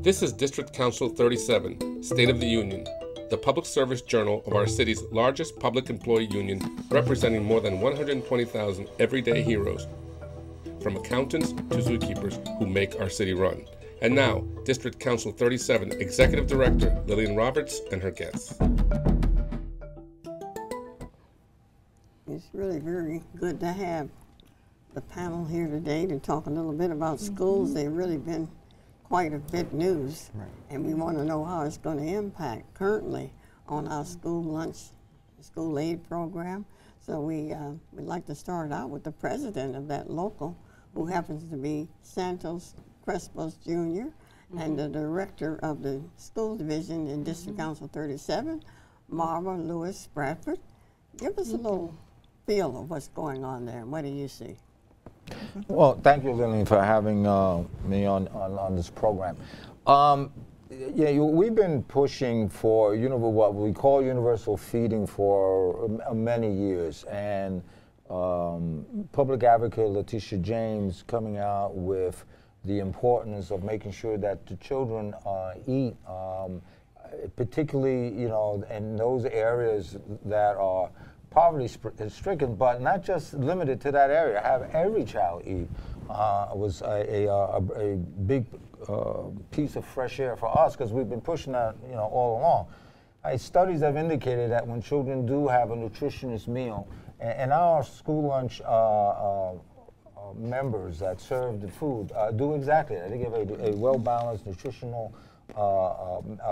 This is District Council 37, State of the Union, the public service journal of our city's largest public employee union, representing more than 120,000 everyday heroes, from accountants to zookeepers who make our city run. And now, District Council 37 Executive Director Lillian Roberts and her guests. It's really very good to have the panel here today to talk a little bit about schools. They've really been quite a bit news, and we want to know how it's going to impact currently on our school lunch, school aid program. So we'd like to start out with the president of that local, who happens to be Santos Crespos Jr., and the director of the school division in District Council 37, Marva Lewis Bradford. Give us a little feel of what's going on there. What do you see? Well, thank you, Lillian, for having me on this program. We've been pushing for what we call universal feeding for many years, and public advocate Letitia James coming out with the importance of making sure that the children eat, particularly in those areas that are poverty-stricken, but not just limited to that area. Have every child eat was a big piece of fresh air for us, because we've been pushing that all along. Studies have indicated that when children do have a nutritious meal, and our school lunch members that serve the food do exactly that. They give a well-balanced nutritional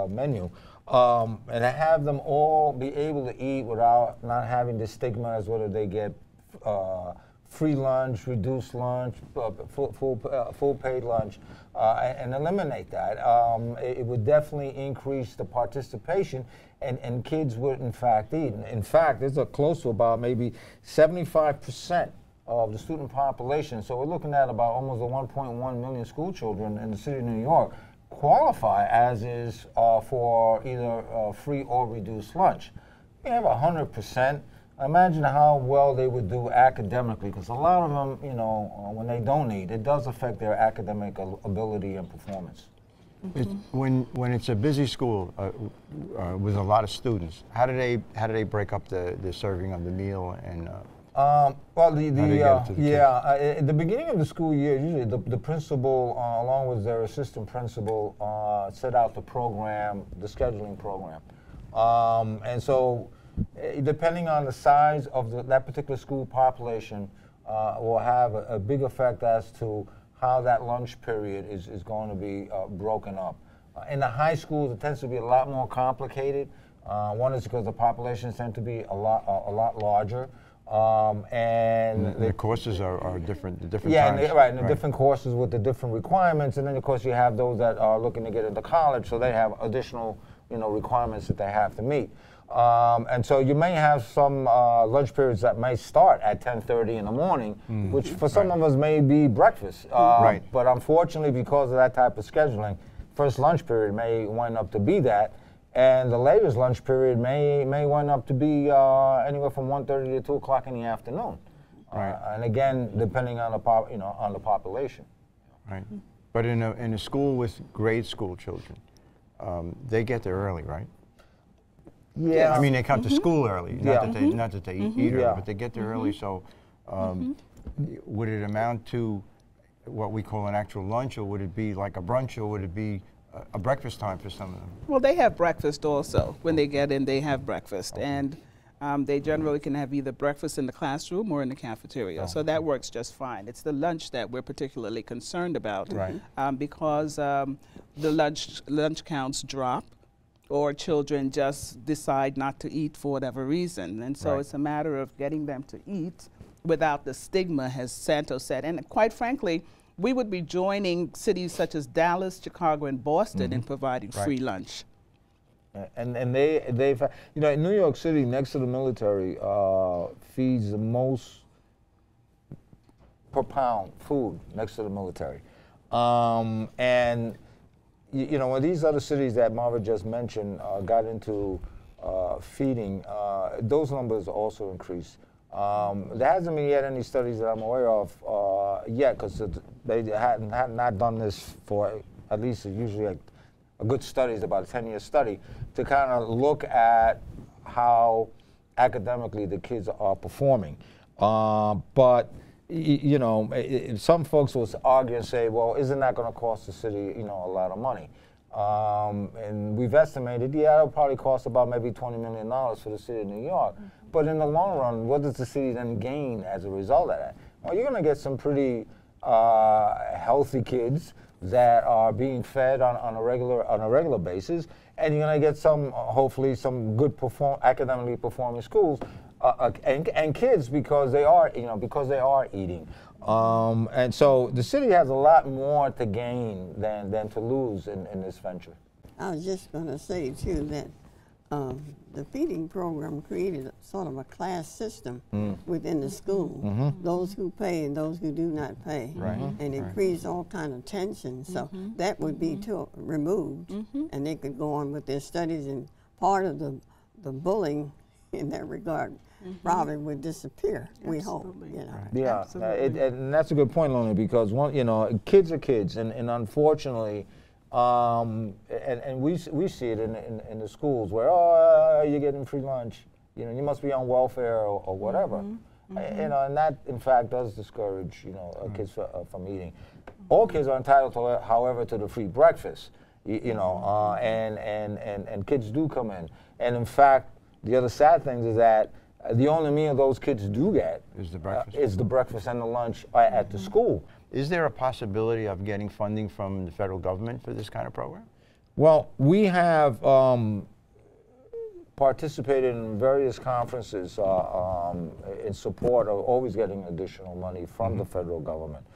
menu. And to have them all be able to eat without not having the stigma as whether they get free lunch, reduced lunch, full paid lunch, and eliminate that. It would definitely increase the participation, and kids would in fact eat. In fact, there's close to about maybe 75% of the student population. So we're looking at about almost 1.1 million school children in the city of New York qualify as is for either free or reduced lunch. We have 100%. Imagine how well they would do academically, because a lot of them, when they don't eat, it does affect their academic ability and performance. When it's a busy school with a lot of students, how do they break up the serving of the meal and? At the beginning of the school year, usually the principal, along with their assistant principal, set out the program, the scheduling program. And so, depending on the size of that particular school population, will have a big effect as to how that lunch period is going to be broken up. In the high schools, it tends to be a lot more complicated. One is because the populations tend to be a lot larger. And the courses are different. The different yeah, times. the different courses with the different requirements, and then of course you have those that are looking to get into college, so they have additional, requirements that they have to meet. And so you may have some lunch periods that may start at 10:30 in the morning, which for some of us may be breakfast. But unfortunately, because of that type of scheduling, first lunch period may wind up to be that. And the latest lunch period may wind up to be anywhere from 1:30 to 2 o'clock in the afternoon. And again, depending on the on the population. Right. But in a school with grade school children, they get there early, right? Yeah. I mean, they come to school early. Not that they eat early, but they get there early. So, would it amount to what we call an actual lunch, or would it be like a brunch, or would it be a breakfast time for some of them? Well, they have breakfast also. When they get in, they have breakfast. And they generally can have either breakfast in the classroom or in the cafeteria. So that works just fine. It's the lunch that we're particularly concerned about, because the lunch counts drop, or children just decide not to eat for whatever reason. And so it's a matter of getting them to eat without the stigma, as Santos said. And quite frankly, we would be joining cities such as Dallas, Chicago, and Boston in providing free lunch. And they've in New York City, next to the military, feeds the most per pound food next to the military. And when these other cities that Marva just mentioned got into feeding, those numbers also increased. There hasn't been yet any studies that I'm aware of yet, because they hadn't not done this for at least usually like a good study, it's about a 10-year study, to kind of look at how academically the kids are performing. But you know, some folks will argue and say, well, isn't that going to cost the city, you know, a lot of money? And we've estimated, yeah, it'll probably cost about maybe $20 million for the city of New York. But in the long run, what does the city then gain as a result of that? Well, you're going to get some pretty healthy kids that are being fed on a regular basis, and you're going to get some, hopefully, some good academically performing schools and kids because they are, you know, because they are eating. And so the city has a lot more to gain than to lose in this venture. I was just going to say, too, that the feeding program created sort of a class system within the school, those who pay and those who do not pay, and it creates all kind of tension. So that would be removed, and they could go on with their studies, and part of the bullying in that regard probably would disappear. We hope, you know. Yeah, and that's a good point, Lona, because you know, kids are kids, and unfortunately. And we see it in the schools where, oh, you're getting free lunch, you know, you must be on welfare or whatever, you know, and that in fact does discourage, you know, kids from eating. All kids are entitled to, however, to the free breakfast, you know, and kids do come in, and in fact, the other sad thing is that the only meal those kids do get is the breakfast, is the breakfast and the lunch at the school. Is there a possibility of getting funding from the federal government for this kind of program? Well, we have participated in various conferences in support of always getting additional money from the federal government.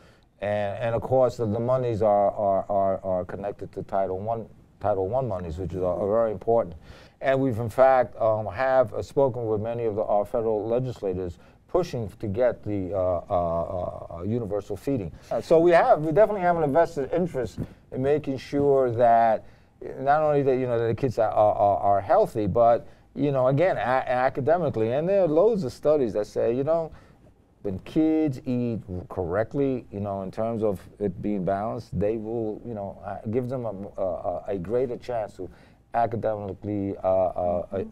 And of course, the monies are connected to Title I monies, which are very important. And we've, in fact, have spoken with many of our federal legislators pushing to get the universal feeding. So we definitely have an invested interest in making sure that not only that, you know, that the kids are healthy, but, you know, again, academically, and there are loads of studies that say, you know, when kids eat correctly, you know, in terms of it being balanced, they will, you know, give them a greater chance to academically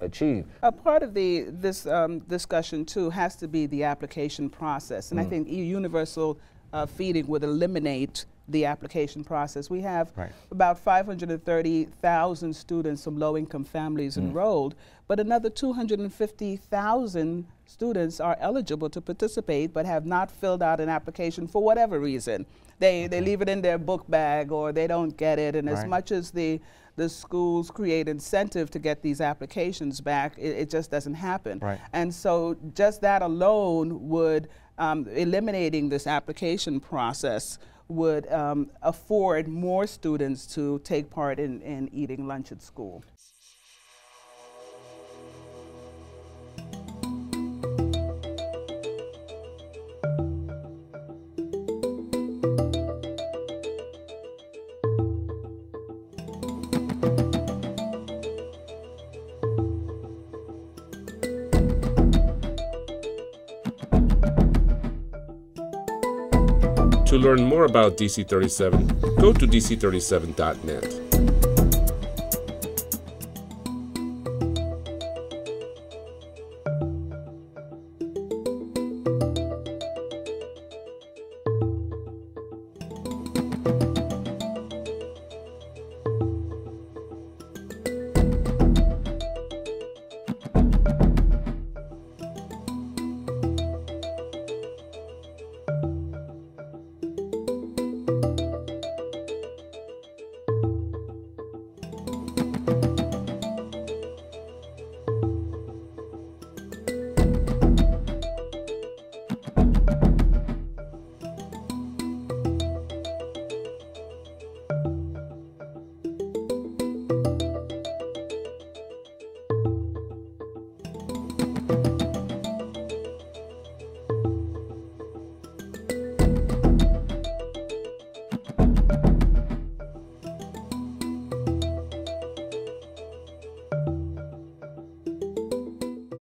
achieve. A part of this discussion too has to be the application process, and I think universal feeding would eliminate the application process. We have about 530,000 students from low-income families enrolled, but another 250,000 students are eligible to participate but have not filled out an application for whatever reason. They leave it in their book bag or they don't get it, and as much as the schools create incentive to get these applications back, it just doesn't happen. And so just that alone would, eliminating this application process would afford more students to take part in eating lunch at school. To learn more about DC37, go to DC37.net.